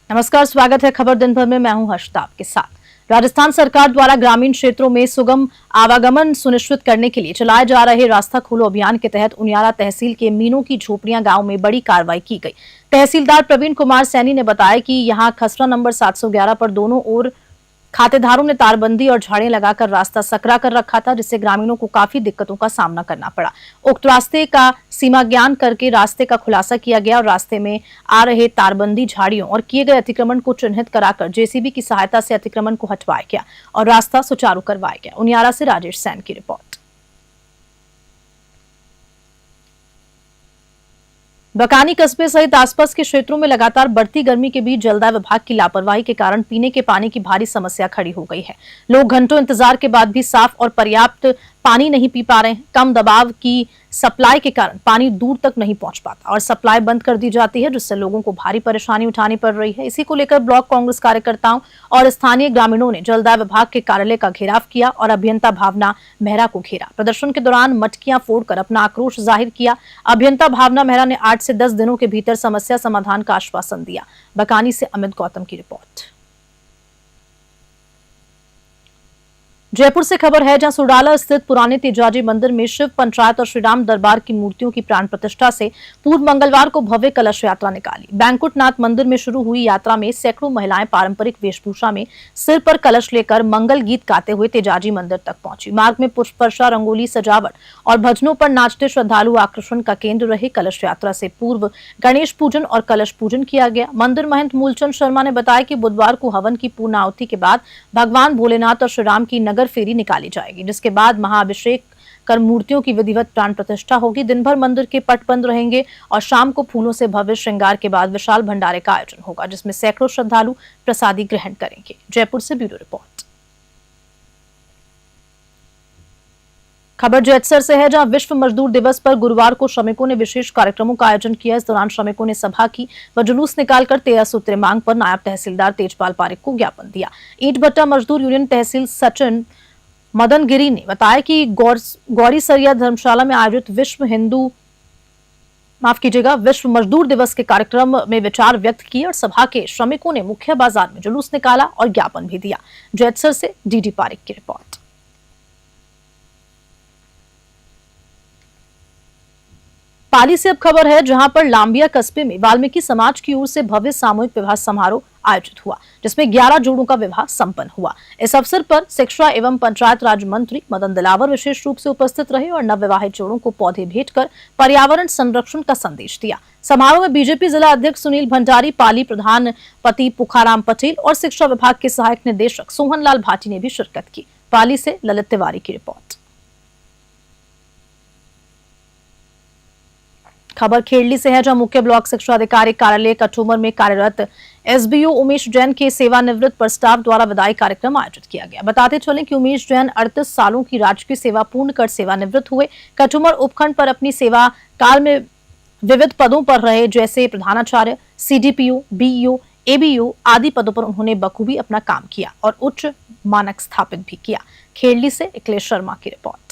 नमस्कार, स्वागत है खबर दिन भर में। मैं हूं हर्षिता आपके साथ। राजस्थान सरकार द्वारा ग्रामीण क्षेत्रों में सुगम आवागमन सुनिश्चित करने के लिए चलाए जा रहे रास्ता खोलो अभियान के तहत उनियारा तहसील के मीनों की झोपड़ियां गांव में बड़ी कार्रवाई की गई। तहसीलदार प्रवीण कुमार सैनी ने बताया कि यहां खसरा नंबर 711 पर दोनों ओर खातेदारों ने तारबंदी और झाड़ियां लगाकर रास्ता सकरा कर रखा था, जिससे ग्रामीणों को काफी दिक्कतों का सामना करना पड़ा। उक्त रास्ते का सीमा ज्ञान करके रास्ते का खुलासा किया गया और रास्ते में आ रहे तारबंदी, झाड़ियों और किए गए अतिक्रमण को चिन्हित कराकर जेसीबी की सहायता से अतिक्रमण को हटवाया गया और रास्ता सुचारू करवाया गया। उनियारा से राजेश सैन की रिपोर्ट। बकानी कस्बे सहित आसपास के क्षेत्रों में लगातार बढ़ती गर्मी के बीच जलदाय विभाग की लापरवाही के कारण पीने के पानी की भारी समस्या खड़ी हो गई है। लोग घंटों इंतजार के बाद भी साफ और पर्याप्त पानी नहीं पी पा रहे हैं। कम दबाव की सप्लाई के कारण पानी दूर तक नहीं पहुंच पाता और सप्लाई बंद कर दी जाती है, जिससे लोगों को भारी परेशानी उठानी पड़ रही है। इसी को लेकर ब्लॉक कांग्रेस कार्यकर्ताओं और स्थानीय ग्रामीणों ने जलदाय विभाग के कार्यालय का घेराव किया और अभियंता भावना मेहरा को घेरा। प्रदर्शन के दौरान मटकियां फोड़कर अपना आक्रोश जाहिर किया। अभियंता भावना मेहरा ने 8 से 10 दिनों के भीतर समस्या समाधान का आश्वासन दिया। बकानी से अमित गौतम की रिपोर्ट। जयपुर से खबर है, जहां सुडाला स्थित पुराने तेजाजी मंदिर में शिव पंचायत और श्रीराम दरबार की मूर्तियों की प्राण प्रतिष्ठा से पूर्व मंगलवार को भव्य कलश यात्रा निकाली। बैंकुटनाथ मंदिर में शुरू हुई यात्रा में सैकड़ों महिलाएं पारंपरिक वेशभूषा में सिर पर कलश लेकर मंगल गीत गाते हुए तेजाजी मंदिर तक पहुंची। मार्ग में पुष्प वर्षा, रंगोली सजावट और भजनों पर नाचते श्रद्धालु आकर्षण का केंद्र रहे। कलश यात्रा से पूर्व गणेश पूजन और कलश पूजन किया गया। मंदिर महंत मूलचंद शर्मा ने बताया कि बुधवार को हवन की पूर्ण आहुति के बाद भगवान भोलेनाथ और श्रीराम की नगर फेरी निकाली जाएगी, जिसके बाद महाअभिषेक कर मूर्तियों की विधिवत प्राण प्रतिष्ठा होगी। दिन भर मंदिर के पट बंद रहेंगे और शाम को फूलों से भव्य श्रृंगार के बाद विशाल भंडारे का आयोजन होगा, जिसमें सैकड़ों श्रद्धालु प्रसादी ग्रहण करेंगे। जयपुर से ब्यूरो रिपोर्ट। खबर जैतसर से है, जहां विश्व मजदूर दिवस पर गुरुवार को श्रमिकों ने विशेष कार्यक्रमों का आयोजन किया। इस दौरान श्रमिकों ने सभा की व जुलूस निकालकर 13 सूत्रीय मांग पर नायब तहसीलदार तेजपाल पारिक को ज्ञापन दिया। ईंट भट्टा मजदूर यूनियन तहसील सचिन मदन गिरी ने बताया कि गौरी सरिया धर्मशाला में आयोजित विश्व मजदूर दिवस के कार्यक्रम में विचार व्यक्त किए और सभा के श्रमिकों ने मुख्य बाजार में जुलूस निकाला और ज्ञापन भी दिया। जैतसर से डीडी पारिक की रिपोर्ट। पाली से अब खबर है, जहां पर लांबिया कस्बे में वाल्मीकि समाज की ओर से भव्य सामूहिक विवाह समारोह आयोजित हुआ, जिसमें 11 जोड़ों का विवाह संपन्न हुआ। इस अवसर पर शिक्षा एवं पंचायत राज मंत्री मदन दिलावर विशेष रूप से उपस्थित रहे और नवविवाहित जोड़ों को पौधे भेंट कर पर्यावरण संरक्षण का संदेश दिया। समारोह में बीजेपी जिला अध्यक्ष सुनील भंडारी, पाली प्रधानपति पुखाराम पटेल और शिक्षा विभाग के सहायक निदेशक सोहनलाल भाटी ने भी शिरकत की। पाली से ललित तिवारी की रिपोर्ट। खबर खेड़ली से है, जहां मुख्य ब्लॉक शिक्षा अधिकारी कार्यालय कठुमर में कार्यरत एसबीओ उमेश जैन के सेवानिवृत्त पर स्टाफ द्वारा विदाई कार्यक्रम आयोजित किया गया। बताते चलें कि उमेश जैन 38 सालों की राजकीय सेवा पूर्ण कर सेवानिवृत्त हुए। कठुमर उपखंड पर अपनी सेवा काल में विविध पदों पर रहे, जैसे प्रधानाचार्य, सीडीपीओ, बीईओ, एबीओ आदि पदों पर उन्होंने बखूबी अपना काम किया और उच्च मानक स्थापित भी किया। खेड़ली से अखिलेश शर्मा की रिपोर्ट।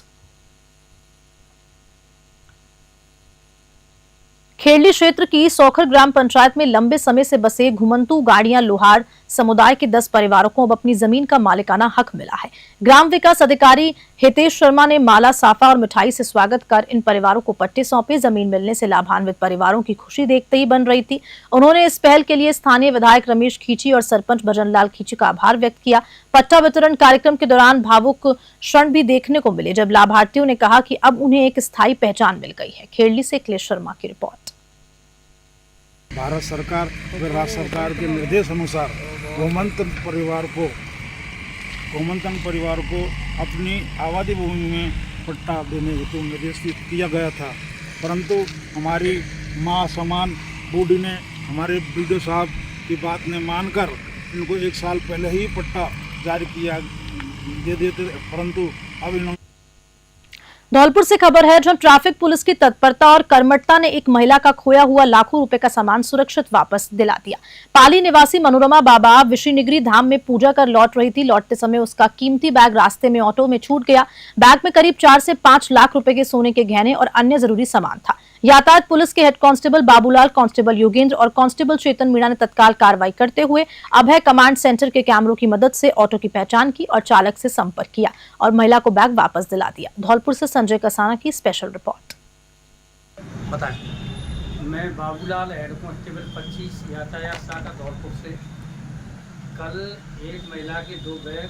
खेड़ली क्षेत्र की सौखर ग्राम पंचायत में लंबे समय से बसे घुमंतू गाड़ियां लोहार समुदाय के 10 परिवारों को अब अपनी जमीन का मालिकाना हक मिला है। ग्राम विकास अधिकारी हितेश शर्मा ने माला, साफा और मिठाई से स्वागत कर इन परिवारों को पट्टे सौंपे। जमीन मिलने से लाभान्वित परिवारों की खुशी देखते ही बन रही थी। उन्होंने इस पहल के लिए स्थानीय विधायक रमेश खींची और सरपंच भजनलाल खींची का आभार व्यक्त किया। पट्टा वितरण कार्यक्रम के दौरान भावुक क्षण भी देखने को मिले, जब लाभार्थियों ने कहा कि अब उन्हें एक स्थायी पहचान मिल गई है। खेड़ली से अखिलेश शर्मा की रिपोर्ट। भारत सरकार और राज्य सरकार के निर्देश अनुसार गोमंतक परिवार को अपनी आबादी भूमि में पट्टा देने हेतु निर्देशित किया गया था, परंतु हमारी मां समान बूढ़ी ने हमारे बीडीओ साहब की बात ने मानकर इनको 1 साल पहले ही पट्टा जारी किया दे देते, परंतु अब इन्होंने धौलपुर से खबर है जहां ट्रैफिक पुलिस की तत्परता और कर्मठता ने एक महिला का खोया हुआ लाखों रुपए का सामान सुरक्षित वापस दिला दिया। पाली निवासी मनोरमा बाबा विश्वनिगरी धाम में पूजा कर लौट रही थी। लौटते समय उसका कीमती बैग रास्ते में ऑटो में छूट गया। बैग में करीब 4 से 5 लाख रुपए के सोने के गहने और अन्य जरूरी सामान था। यातायात पुलिस के head constable Babulal, constable Yogendra और कांस्टेबल चेतन मीणा ने तत्काल कार्रवाई करते हुए अभय कमांड सेंटर के कैमरों की मदद से ऑटो की पहचान की और चालक से संपर्क किया और महिला को बैग वापस दिला दिया। धौलपुर से संजय कसाना की स्पेशल रिपोर्ट। बताएं। मैं बाबूलाल, हेड कांस्टेबल 25 यातायात शाखा धौलपुर से। कल एक महिला के 2 बैग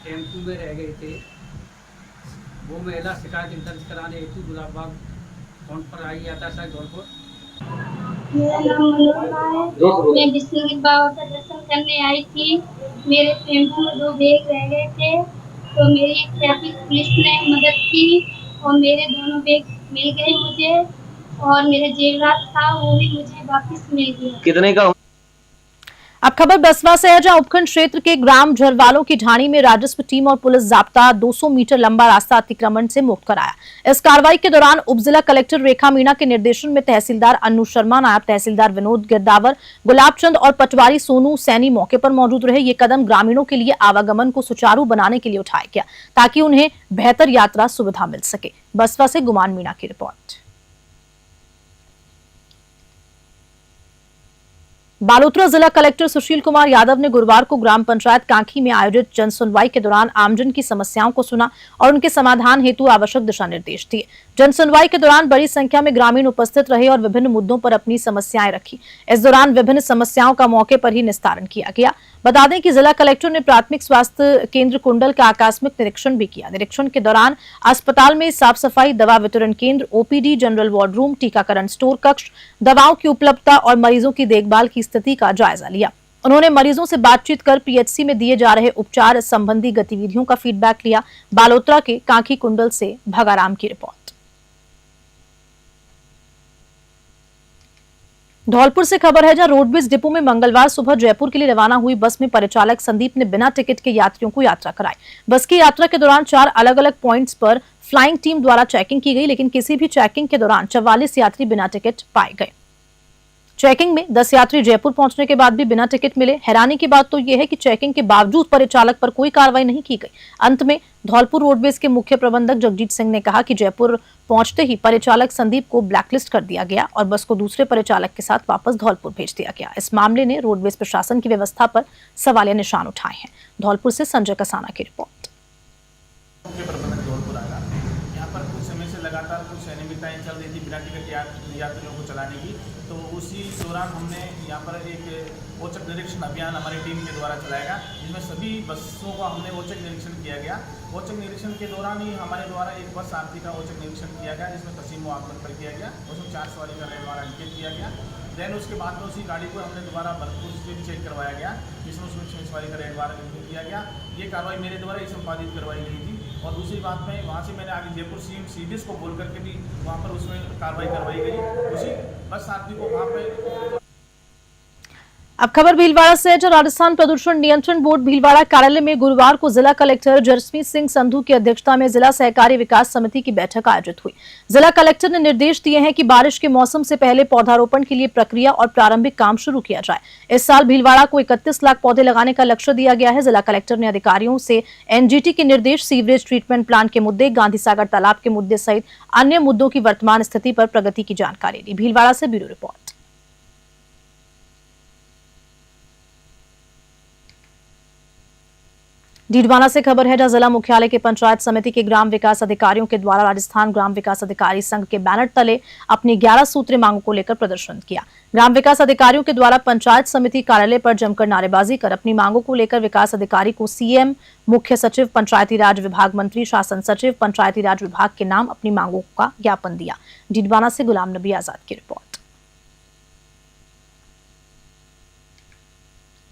टेम्पू में रह गए थे। वो महिला शिकायत दर्ज कराने हेतु गुलाबबाग फोन पर आई यातायात शाखा धौलपुर। मेरा नाम मनोरमा है। मैं विष्णुगिरी बाबा का दर्शन करने आई थी। मेरे टेम्पो में 2 बैग रह गए थे, तो मेरी ट्रैफिक पुलिस ने मदद की और मेरे दोनों बैग मिल गए मुझे, और मेरा जेवरात था वो भी मुझे वापस मिल गया। कितने का? अब खबर बसवा से है जहां उपखंड क्षेत्र के ग्राम झरवालों की ढाणी में राजस्व टीम और पुलिस जाब्ता 200 मीटर लंबा रास्ता अतिक्रमण से मुक्त कराया। इस कार्रवाई के दौरान उप जिला कलेक्टर रेखा मीणा के निर्देशन में तहसीलदार अन्नू शर्मा, नायब तहसीलदार विनोद गिरदावर, गुलाब चंद और पटवारी सोनू सैनी मौके पर मौजूद रहे। ये कदम ग्रामीणों के लिए आवागमन को सुचारू बनाने के लिए उठाया गया ताकि उन्हें बेहतर यात्रा सुविधा मिल सके। बसवा से गुमान मीणा की रिपोर्ट। बालोतरा जिला कलेक्टर सुशील कुमार यादव ने गुरुवार को ग्राम पंचायत कांखी में आयोजित जन सुनवाई के दौरान आमजन की समस्याओं को सुना और उनके समाधान हेतु आवश्यक दिशा निर्देश दिए। जन सुनवाई के दौरान बड़ी संख्या में ग्रामीण उपस्थित रहे और विभिन्न मुद्दों पर अपनी समस्याएं रखी। इस दौरान विभिन्न समस्याओं का मौके पर ही निस्तारण किया गया। बता दें कि जिला कलेक्टर ने प्राथमिक स्वास्थ्य केंद्र कुंडल का आकस्मिक निरीक्षण भी किया। निरीक्षण के दौरान अस्पताल में साफ सफाई, दवा वितरण केंद्र, ओपीडी, जनरल वार्ड रूम, टीकाकरण स्टोर कक्ष, दवाओं की उपलब्धता और मरीजों की देखभाल की स्थिति का जायजा लिया। उन्होंने मरीजों से बातचीत कर पीएचसी में दिए जा रहे उपचार संबंधी गतिविधियों का फीडबैक लिया। बालोतरा के कांखी कुंडल से भगाराम की रिपोर्ट। धौलपुर से खबर है जहां रोडवेज डिपो में मंगलवार सुबह जयपुर के लिए रवाना हुई बस में परिचालक संदीप ने बिना टिकट के यात्रियों को यात्रा कराई। बस की यात्रा के दौरान 4 अलग अलग पॉइंट्स पर फ्लाइंग टीम द्वारा चेकिंग की गई, लेकिन किसी भी चेकिंग के दौरान 44 यात्री बिना टिकट पाए गए। चेकिंग में 10 यात्री जयपुर पहुंचने के बाद भी बिना टिकट मिले। हैरानी की बात तो यह है कि चेकिंग के बावजूद परिचालक पर कोई कार्रवाई नहीं की गई। अंत में धौलपुर रोडवेज के मुख्य प्रबंधक जगजीत सिंह ने कहा कि जयपुर पहुंचते ही परिचालक संदीप को ब्लैकलिस्ट कर दिया गया और बस को दूसरे परिचालक के साथ वापस धौलपुर भेज दिया गया। इस मामले ने रोडवेज प्रशासन की व्यवस्था पर सवालिया निशान उठाए हैं। धौलपुर से संजय कसाना की रिपोर्ट। यहाँ पर कुछ समय से लगातार कुछ अनियमितताएं चल रही थी बिना टिकट यात्रियों को चलाने की, तो उसी दौरान हमने यहाँ पर एक औचक निरीक्षण अभियान हमारी टीम के द्वारा चलाया गया, जिसमें सभी बसों का हमने औचक निरीक्षण किया गया। औचक निरीक्षण के दौरान ही हमारे द्वारा एक बस आरती का औचक निरीक्षण किया गया, जिसमें तसीम आगमन पर किया गया। उसमें 4 सवारी का द्वारा अंकित किया गया। देन उसके बाद में उसी गाड़ी को हमने दोबारा भरतपुर से भी चेक करवाया गया, जिसमें उसमें 6 सवारी का द्वारा अंकित किया गया। ये कार्रवाई मेरे द्वारा ही संपादित करवाई गई थी। और दूसरी बात में वहाँ से मैंने आगे जयपुर सीडीएस को बोल करके भी वहाँ पर उसमें कार्रवाई करवाई गई। उसी बस साथी को वहाँ पे। अब खबर भीलवाड़ा से है जहां राजस्थान प्रदूषण नियंत्रण बोर्ड भीलवाड़ा कार्यालय में गुरुवार को जिला कलेक्टर जसमीत सिंह संधू की अध्यक्षता में जिला सहकारी विकास समिति की बैठक आयोजित हुई। जिला कलेक्टर ने निर्देश दिए हैं कि बारिश के मौसम से पहले पौधारोपण के लिए प्रक्रिया और प्रारंभिक काम शुरू किया जाए। इस साल भीलवाड़ा को 31 लाख पौधे लगाने का लक्ष्य दिया गया है। जिला कलेक्टर ने अधिकारियों से एनजीटी के निर्देश, सीवरेज ट्रीटमेंट प्लांट के मुद्दे, गांधी सागर तालाब के मुद्दे सहित अन्य मुद्दों की वर्तमान स्थिति पर प्रगति की जानकारी ली। भीलवाड़ा से ब्यूरो रिपोर्ट। डीडवाना से खबर है जहां जिला मुख्यालय के पंचायत समिति के ग्राम विकास अधिकारियों के द्वारा राजस्थान ग्राम विकास अधिकारी संघ के बैनर तले अपनी 11 सूत्रीय मांगों को लेकर प्रदर्शन किया। ग्राम विकास अधिकारियों के द्वारा पंचायत समिति कार्यालय पर जमकर नारेबाजी कर अपनी मांगों को लेकर विकास अधिकारी को सीएम, मुख्य सचिव, पंचायती राज विभाग मंत्री, शासन सचिव, पंचायती राज विभाग के नाम अपनी मांगों का ज्ञापन दिया। डीडवाना से गुलाम नबी आजाद की रिपोर्ट।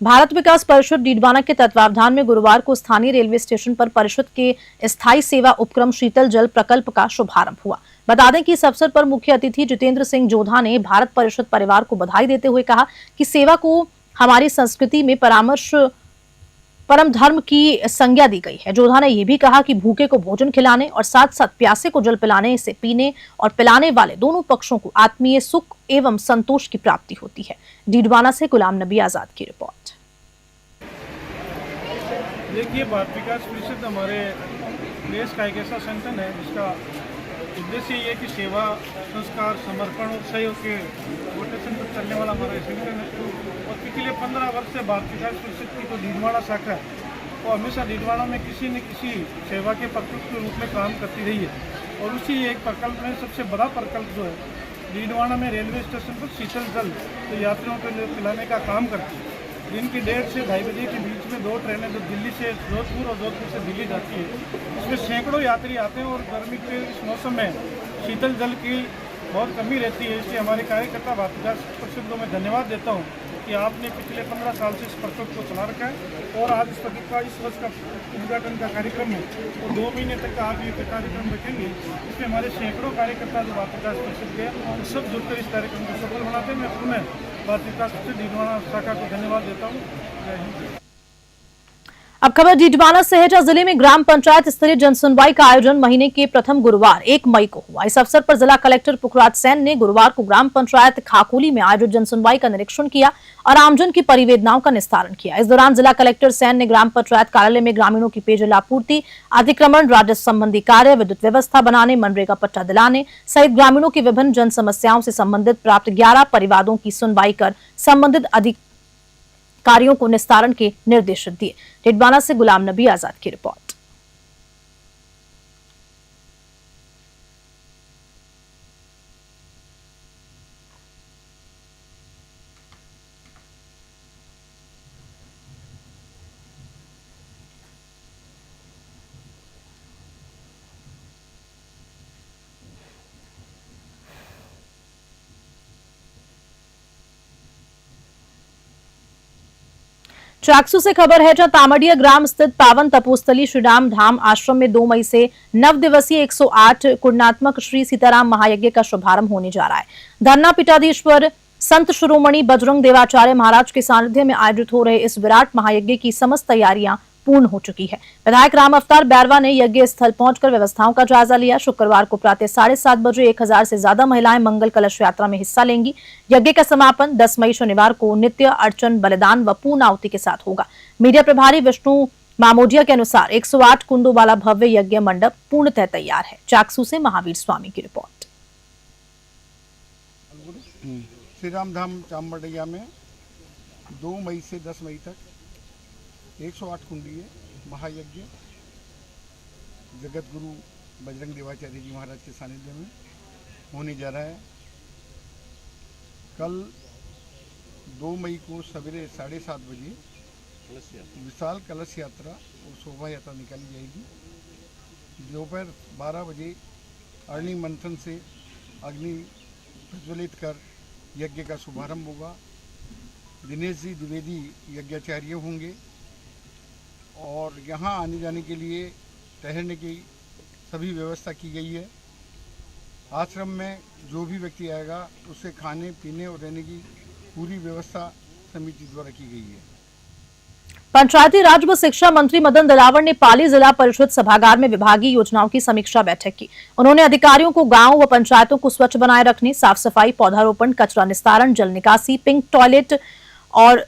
भारत विकास परिषद डीडवाना के तत्वावधान में गुरुवार को स्थानीय रेलवे स्टेशन पर परिषद के स्थायी सेवा उपक्रम शीतल जल प्रकल्प का शुभारंभ हुआ। बता दें कि इस अवसर पर मुख्य अतिथि जितेंद्र सिंह जोधा ने भारत परिषद परिवार को बधाई देते हुए कहा कि सेवा को हमारी संस्कृति में परम धर्म की संज्ञा दी गई है। जोधा ने यह भी कहा कि भूखे को भोजन खिलाने और साथ साथ प्यासे को जल पिलाने से पीने और पिलाने वाले दोनों पक्षों को आत्मीय सुख एवं संतोष की प्राप्ति होती है। डीडवाना से गुलाम नबी आजाद की रिपोर्ट। देखिए, भारत विकास परिषद हमारे देश का एक ऐसा संगठन है जिसका उद्देश्य ये है कि सेवा, संस्कार, समर्पण और सहयोग के रोटेशन पर चलने वाला हमारा संगठन है। और पिछले 15 वर्ष से भारत विकास परिषद की जो डीडवाना शाखा है वो हमेशा डीडवाना में किसी न किसी सेवा के प्रकल्प के रूप में काम करती रही है। और उसी एक प्रकल्प में सबसे बड़ा प्रकल्प जो है, डीडवाना में रेलवे स्टेशन पर शीतल जल तो यात्रियों को पिलाने का काम करती है। दिन की 1:30 से 2:30 बजे के बीच में 2 ट्रेनें जो दिल्ली से जोधपुर और जोधपुर से दिल्ली जाती है, इसमें सैकड़ों यात्री आते हैं। और गर्मी के इस मौसम में शीतल जल की बहुत कमी रहती है। इसलिए हमारे कार्यकर्ता भारत विकास परिषद को मैं धन्यवाद देता हूँ कि आपने पिछले 15 साल से इस प्रकल्प को चला रखा है। और आज इस प्रकल्प का इस वर्ष का उद्घाटन का कार्यक्रम है और 2 महीने तक का आप ये कार्यक्रम रखेंगे। इसमें हमारे सैकड़ों कार्यकर्ता जो भारत विकास परिषद के सब जुड़कर इस कार्यक्रम को सफल बनाते हैं। मैं पुनः भारत विकास परिषद डीडवाना शाखा को धन्यवाद देता हूँ। जय हिंद। अब खबर डीडवाना से है, जहां जिले में ग्राम पंचायत स्तरीय जनसुनवाई का आयोजन महीने के प्रथम गुरुवार 1 मई को हुआ। इस अवसर पर जिला कलेक्टर पुखराज सैन ने गुरुवार को ग्राम पंचायत खाकोली में आयोजित जनसुनवाई का निरीक्षण किया और आमजन की परिवेदनाओं का निस्तारण किया। इस दौरान जिला कलेक्टर सैन ने ग्राम पंचायत कार्यालय में ग्रामीणों की पेयजल आपूर्ति, अतिक्रमण, राजस्व संबंधी कार्य, विद्युत व्यवस्था बनाने, मनरेगा पट्टा दिलाने सहित ग्रामीणों की विभिन्न जन समस्याओं से संबंधित प्राप्त 11 परिवादों की सुनवाई कर संबंधित कार्यों को निस्तारण के निर्देश दिए। डीडवाना से गुलाम नबी आजाद की रिपोर्ट। चाकसू से खबर है, जहां तामड़िया ग्राम स्थित पावन तपोस्थली श्रीराम धाम आश्रम में 2 मई से 9 दिवसीय 108 कुंडात्मक श्री सीताराम महायज्ञ का शुभारंभ होने जा रहा है। धरना पीठाधीश्वर संत शिरोमणि बजरंग देवाचार्य महाराज के सानिध्य में आयोजित हो रहे इस विराट महायज्ञ की समस्त तैयारियां पूर्ण हो चुकी है। विधायक राम अवतार बैरवा ने यज्ञ स्थल पहुंचकर व्यवस्थाओं का जायजा लिया। शुक्रवार को प्रातः 7:30 बजे 1000 से ज्यादा महिलाएं मंगल कलश यात्रा में हिस्सा लेंगी। यज्ञ का समापन 10 मई शनिवार को नित्य अर्चन, बलिदान व पूर्ण आहुति के साथ होगा। मीडिया प्रभारी विष्णु मामोदिया के अनुसार 108 कुंडों वाला भव्य यज्ञ मंडप पूर्णतः तैयार है। चाकसू से महावीर स्वामी की रिपोर्ट। श्रीराम धाम चामड़िया में 2 मई से 10 मई तक 108 कुंडीय महायज्ञ जगत गुरु बजरंग देवाचार्य जी महाराज के सानिध्य में होने जा रहा है। कल 2 मई को सवेरे 7:30 बजे विशाल कलश यात्रा और शोभा यात्रा निकाली जाएगी। दोपहर 12 बजे अग्नि मंथन से अग्नि प्रज्वलित कर यज्ञ का शुभारंभ होगा। दिनेश जी द्विवेदी यज्ञाचार्य होंगे और यहाँ आने जाने के लिए ठहरने की सभी व्यवस्था की गई है। आश्रम में जो भी व्यक्ति आएगा उससे खाने पीने और रहने की पूरी व्यवस्था समिति द्वारा की गई है। पंचायती राज व शिक्षा मंत्री मदन दिलावर ने पाली जिला परिषद सभागार में विभागीय योजनाओं की समीक्षा बैठक की। उन्होंने अधिकारियों को गांव व पंचायतों को स्वच्छ बनाए रखने, साफ सफाई, पौधारोपण, कचरा निस्तारण, जल निकासी, पिंक टॉयलेट और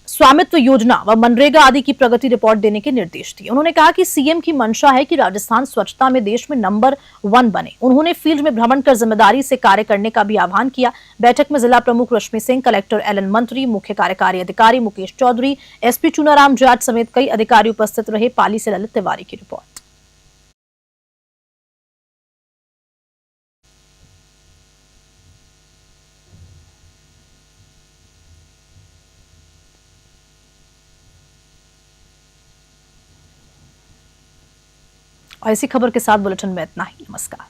स्वामित्व योजना व मनरेगा आदि की प्रगति रिपोर्ट देने के निर्देश दिए। उन्होंने कहा कि सीएम की मंशा है कि राजस्थान स्वच्छता में देश में नंबर 1 बने। उन्होंने फील्ड में भ्रमण कर जिम्मेदारी से कार्य करने का भी आह्वान किया। बैठक में जिला प्रमुख रश्मि सिंह, कलेक्टर एलन मंत्री, मुख्य कार्यकारी अधिकारी मुकेश चौधरी, एसपी चुनाराम जाट समेत कई अधिकारी उपस्थित रहे। पाली से ललित तिवारी की रिपोर्ट। और इसी खबर के साथ बुलेटिन में इतना ही। नमस्कार।